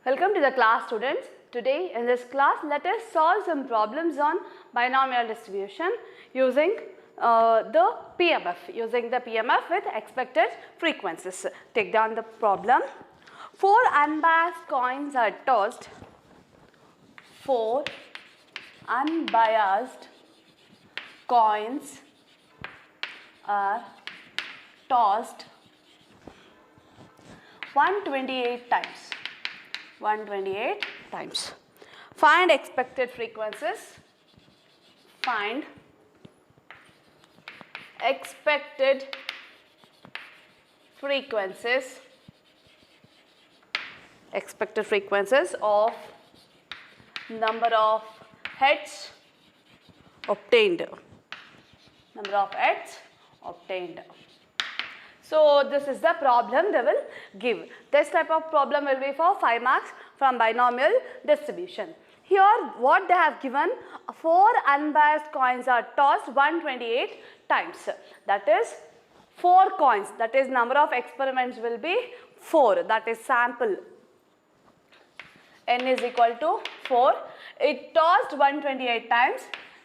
Welcome to the class, students. Today in this class, let us solve some problems on binomial distribution using the PMF with expected frequencies. Take down the problem. 4 unbiased coins are tossed. 4 unbiased coins are tossed 128 times. 128 times. Find expected frequencies. Find expected frequencies. Expected frequencies of number of heads obtained. Number of heads obtained. So this is the problem they will give. This type of problem will be for 5 marks from binomial distribution. Here what they have given, 4 unbiased coins are tossed 128 times. That is 4 coins. That is number of experiments will be 4. That is sample. N is equal to 4. It tossed 128 times.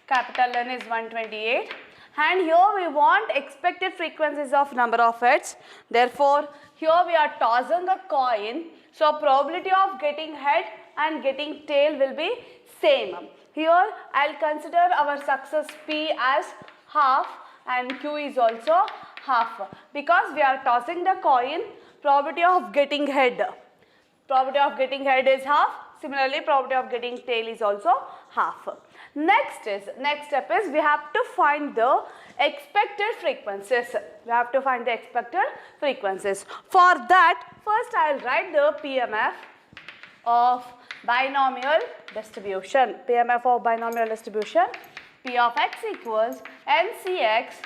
Capital N is 128. And here we want expected frequencies of number of heads. Therefore, here we are tossing a coin. So, probability of getting head and getting tail will be same. Here, I will consider our success P as half and Q is also half. Because we are tossing the coin, probability of getting head. Probability of getting head is half. Similarly, probability of getting tail is also half. Next step is we have to find the expected frequencies. We have to find the expected frequencies. For that, first I will write the PMF of binomial distribution. PMF of binomial distribution. P of x equals NCX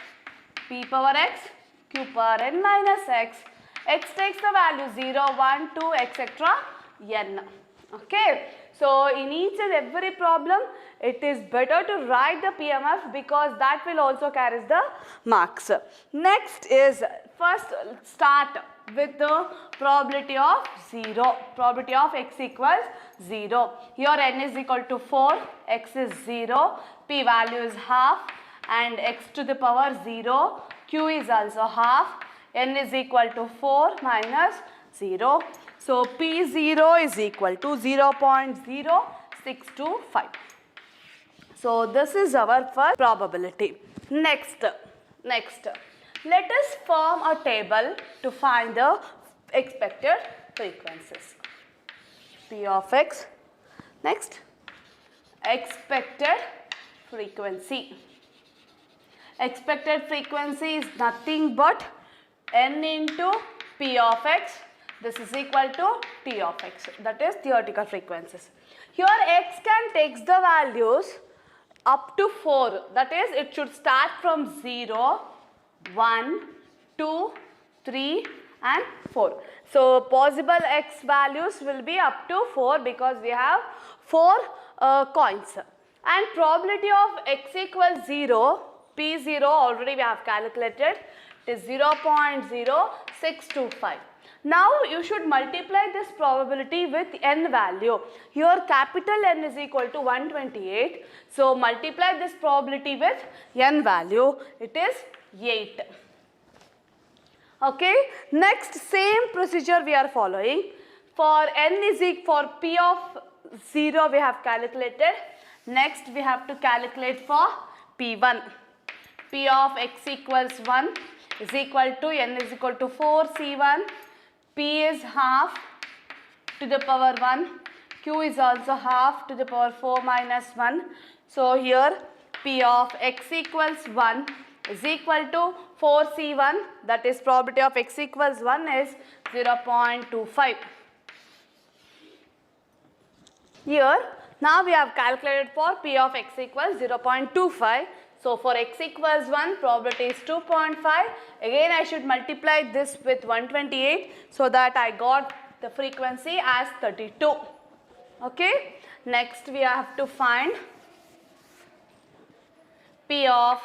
P power x Q power n minus x. X takes the value 0, 1, 2, etc. n. Okay. So, in each and every problem, it is better to write the PMF because that will also carry the marks. Next is, first start with the probability of 0. Probability of x equals 0. Here n is equal to 4, x is 0, p value is half and x to the power 0, q is also half, n is equal to 4 minus 0. So, P0 is equal to 0.0625. So, this is our first probability. Next, let us form a table to find the expected frequencies. P of x. Next, expected frequency. Expected frequency is nothing but n into P of x. This is equal to T of x, that is theoretical frequencies. Here x can take the values up to 4, that is it should start from 0, 1, 2, 3 and 4. So possible x values will be up to 4 because we have 4 coins. And probability of x equals 0, P0 already we have calculated, it is 0.0625. Now you should multiply this probability with n value. Here capital N is equal to 128. So multiply this probability with n value. It is 8. Okay. Next same procedure we are following. For n is equal for P of 0 we have calculated. Next we have to calculate for P1. P of x equals 1 is equal to n is equal to 4C1. P is half to the power 1, Q is also half to the power 4 minus 1. So here P of x equals 1 is equal to 4C1, that is probability of x equals 1 is 0.25. Here now we have calculated for P of x equals 0.25. So for x equals 1, probability is 2.5. Again I should multiply this with 128 so that I got the frequency as 32. Okay. Next we have to find P of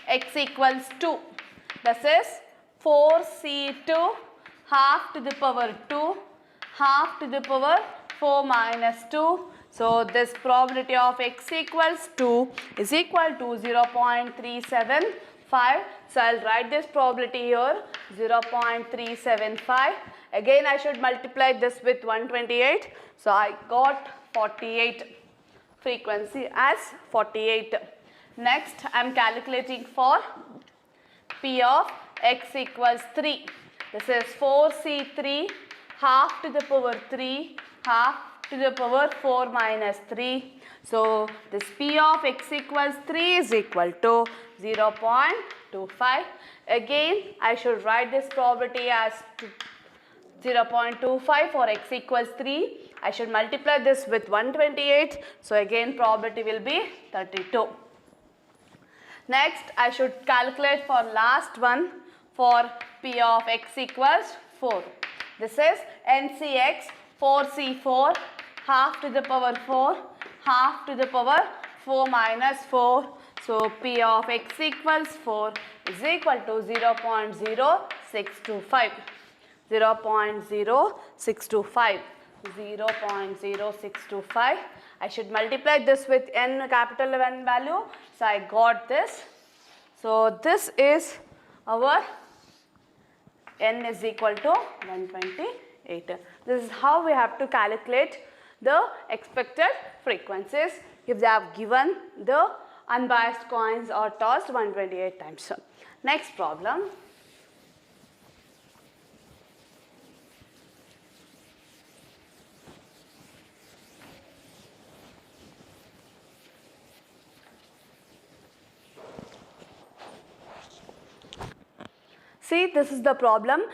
x equals 2. This is 4C2 half to the power 2 half to the power 4 minus 2. So this probability of x equals 2 is equal to 0.375. So I'll write this probability here, 0.375. Again I should multiply this with 128. So I got 48. Frequency as 48. Next I am calculating for P of x equals 3. This is 4C3 half to the power 3 half to the power 4 minus 3. So this P of x equals 3 is equal to 0.25. Again I should write this probability as 0.25 for x equals 3. I should multiply this with 128. So again probability will be 32. Next I should calculate for last one for P of x equals 4. This is NCX 4C4 half to the power 4 half to the power 4 minus 4. So P of x equals 4 is equal to 0.0625. 0.0625. 0.0625. I should multiply this with n capital N value. So I got this. So this is our n is equal to 128. This is how we have to calculate the expected frequencies if they have given the unbiased coins are tossed 128 times. Next problem. See, this is the problem.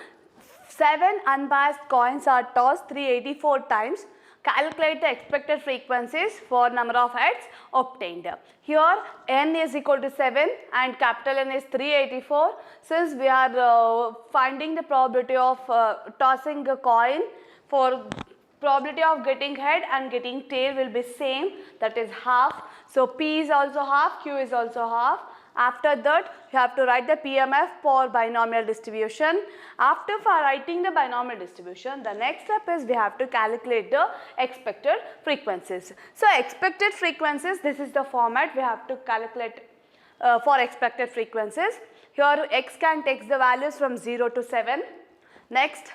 7 unbiased coins are tossed 384 times. Calculate the expected frequencies for number of heads obtained. Here n is equal to 7 and capital N is 384. Since we are finding the probability of tossing a coin, for probability of getting head and getting tail will be same, that is half. So P is also half, Q is also half. After that you have to write the PMF for binomial distribution. After writing the binomial distribution, the next step is we have to calculate the expected frequencies. So expected frequencies, this is the format we have to calculate for expected frequencies. Here x can take the values from 0 to 7. Next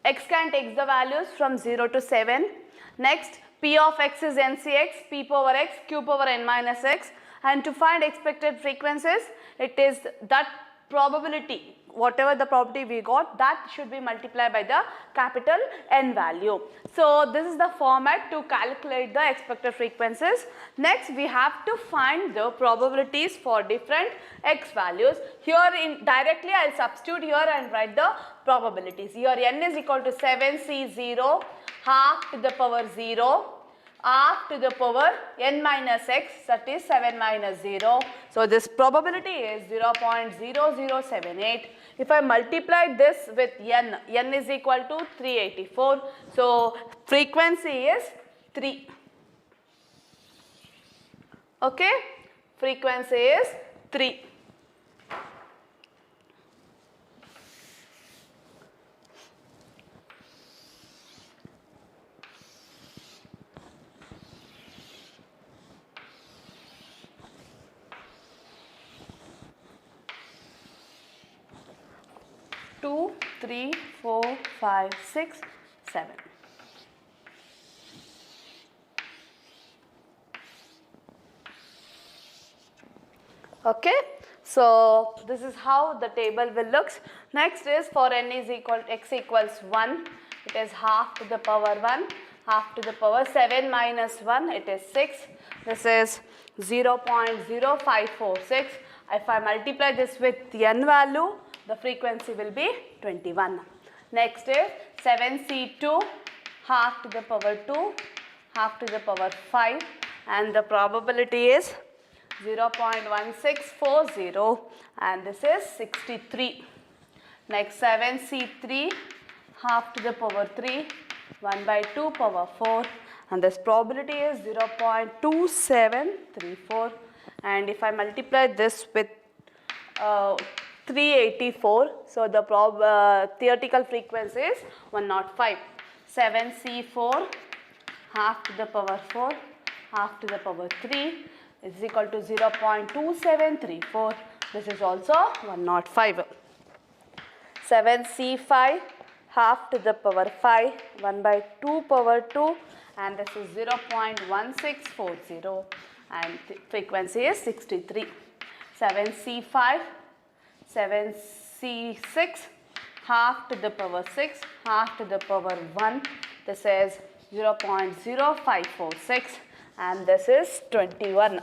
x can take the values from 0 to 7. Next P of x is NCX, P power x, Q power n minus x, and to find expected frequencies, it is that probability, whatever the probability we got, that should be multiplied by the capital N value. So this is the format to calculate the expected frequencies. Next we have to find the probabilities for different x values. Here directly I will substitute here and write the probabilities. Here n is equal to 7C0 half to the power 0 half to the power n minus x, that is 7 minus 0. So this probability is 0.0078. If I multiply this with n is equal to 384. So frequency is 3. Okay, frequency is 3. Two, 3, 4, 5, 6, 7. Okay, so this is how the table will look. Next is for n is equal x equals 1, it is half to the power 1, half to the power 7 minus 1, it is 6. This is 0.0546. If I multiply this with the n value, the frequency will be 21. Next is 7C2 half to the power 2 half to the power 5, and the probability is 0.1640, and this is 63. Next 7C3 half to the power 3 1 by 2 power 4, and this probability is 0.2734, and if I multiply this with 384. So the theoretical frequency is 105. 7c4 half to the power 4 half to the power 3 is equal to 0.2734. This is also 105. 7c5 half to the power 5 1 by 2 power 2, and this is 0.1640, and the frequency is 63. 7c5, 7c6 half to the power 6 half to the power 1, this is 0.0546, and this is 21.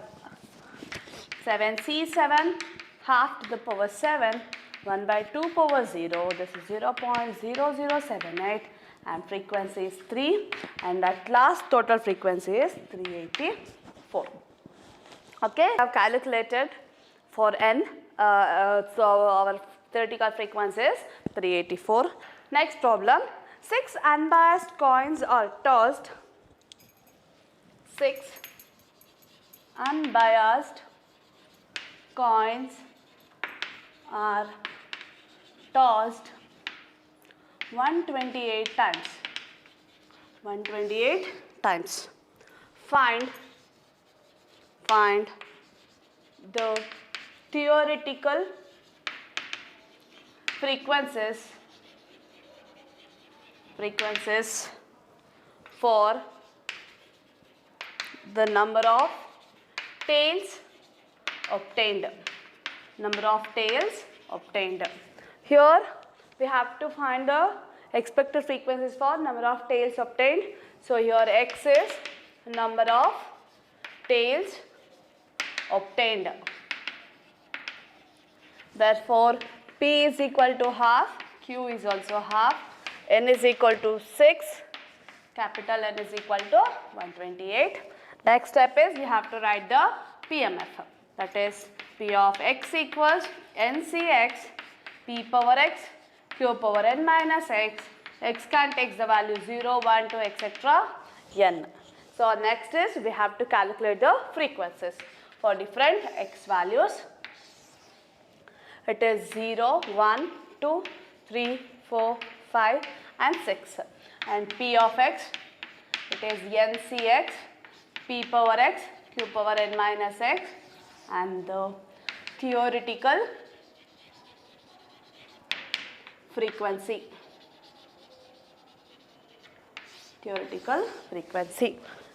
7c7 half to the power 7 1 by 2 power 0, this is 0.0078, and frequency is 3, and at last total frequency is 384. Okay, I have calculated for n, so our theoretical frequency is 384. Next problem, 6 unbiased coins are tossed. 6 unbiased coins are tossed 128 times. 128 times. Find the theoretical frequencies for the number of tails obtained. Number of tails obtained. Here we have to find the expected frequencies for number of tails obtained. So here x is number of tails obtained. Therefore p is equal to half, q is also half, n is equal to 6, capital N is equal to 128. Next step is you have to write the PMF. That is P of x equals NCx, P power x, Q power n minus x. X can take the value 0, 1, 2, etc. n. So next is we have to calculate the frequencies for different x values. It is 0, 1, 2, 3, 4, 5 and 6. And P of x, it is NCx, P power x, Q power n minus x, and the theoretical frequency.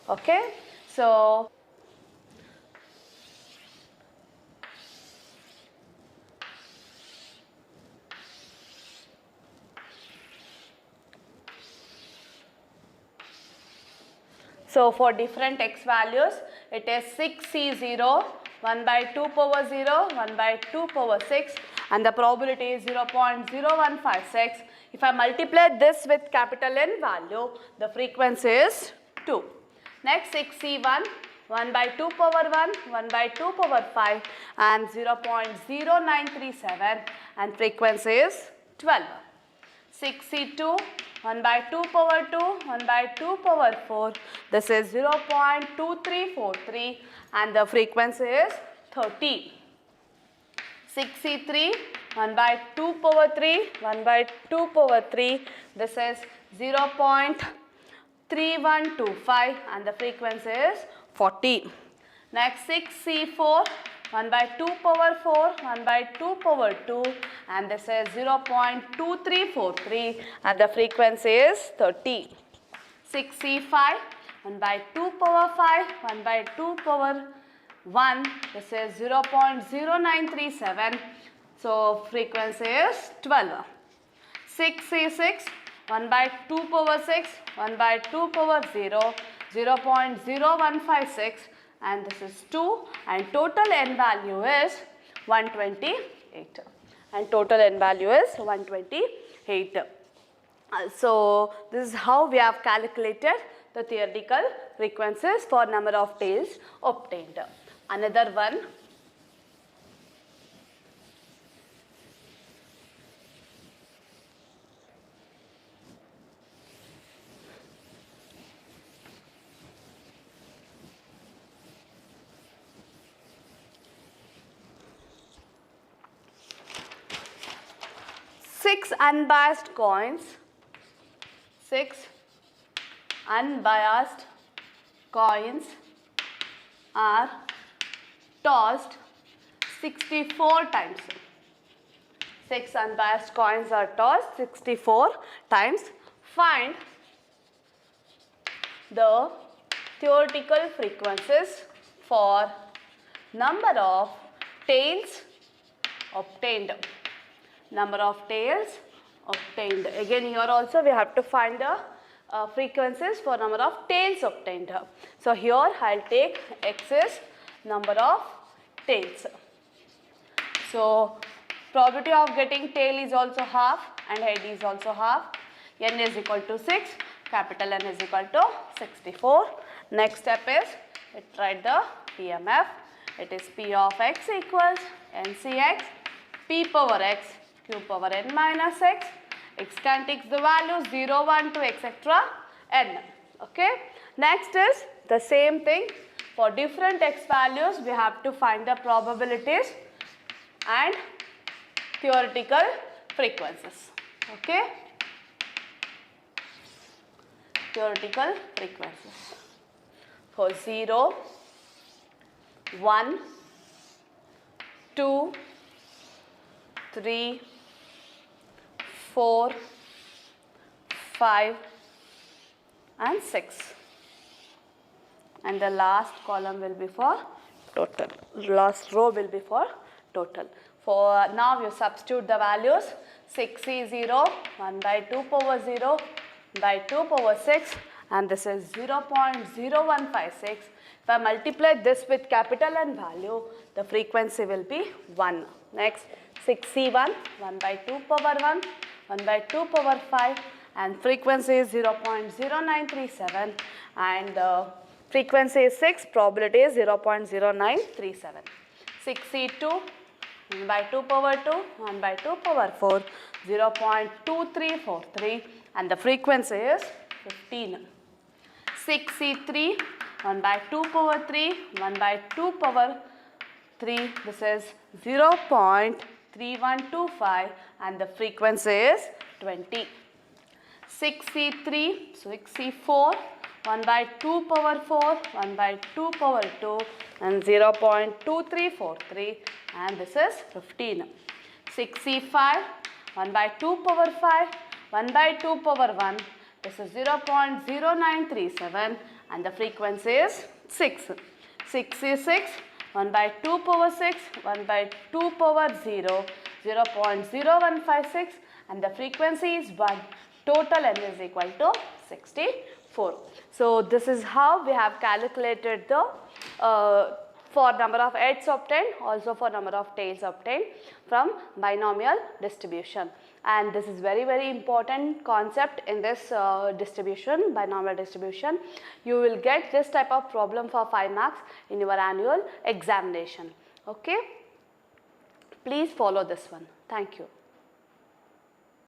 Okay, so for different x values, it is 6c0, 1 by 2 power 0, 1 by 2 power 6, and the probability is 0.0156. If I multiply this with capital N value, the frequency is 2. Next 6c1, 1 by 2 power 1, 1 by 2 power 5 and 0.0937, and frequency is 12. 6c2, 1 by 2 power 2, 1 by 2 power 4, this is 0.2343 and the frequency is 30. 6c3, 1 by 2 power 3, 1 by 2 power 3, this is 0.3125 and the frequency is 40. Next 6c4, 1 by 2 power 4, 1 by 2 power 2 and this is 0.2343 and the frequency is 30. 6c5, 1 by 2 power 5, 1 by 2 power 1, this is 0.0937, so frequency is 12. 6c6, 1 by 2 power 6, 1 by 2 power 0, 0.0156 and this is 2 and total n value is 128 and total n value is 128. So this is how we have calculated the theoretical frequencies for number of tails obtained. Another one, 6 unbiased coins. 6 unbiased coins are tossed 64 times. 6 unbiased coins are tossed 64 times. Find the theoretical frequencies for number of tails obtained. Number of tails obtained. Again, here also we have to find the frequencies for number of tails obtained. So here I'll take x is number of tails. So probability of getting tail is also half and head is also half. N is equal to 6, capital N is equal to 64. Next step is write the PMF. It is P of x equals NCx P power x q power n minus x. X can take the values 0, 1 to etc. n. Okay. Next is the same thing. For different x values, we have to find the probabilities and theoretical frequencies. Okay. Theoretical frequencies. For 0, 1, 2, 3, 4, 5 and 6. And the last column will be for total. Last row will be for total. For now you substitute the values. 6 is 0, 1 by 2 power 0 by 2 power 6 and this is 0.0156. If I multiply this with capital N value, the frequency will be 1. Next 6C1, 1 by 2 power 1, 1 by 2 power 5 and frequency is 0.0937 and frequency is 6, probability is 0.0937. 6C2, 1 by 2 power 2, 1 by 2 power 4, 0.2343 and the frequency is 15. 6C3, 1 by 2 power 3, 1 by 2 power 3, this is 0.3125 and the frequency is 20. 6C3, 6C4, 1 by 2 power 4, 1 by 2 power 2 and 0.2343 and this is 15. 6C5, 1 by 2 power 5, 1 by 2 power 1, this is 0.0937 and the frequency is 6. 6C6, 1 by 2 power 6, 1 by 2 power 0, 0.0156 and the frequency is 1. Total N is equal to 64. So this is how we have calculated the for number of heads obtained, also for number of tails obtained from binomial distribution. And this is very, very important concept in this distribution, binomial distribution. You will get this type of problem for 5 marks in your annual examination. Okay. Please follow this one. Thank you.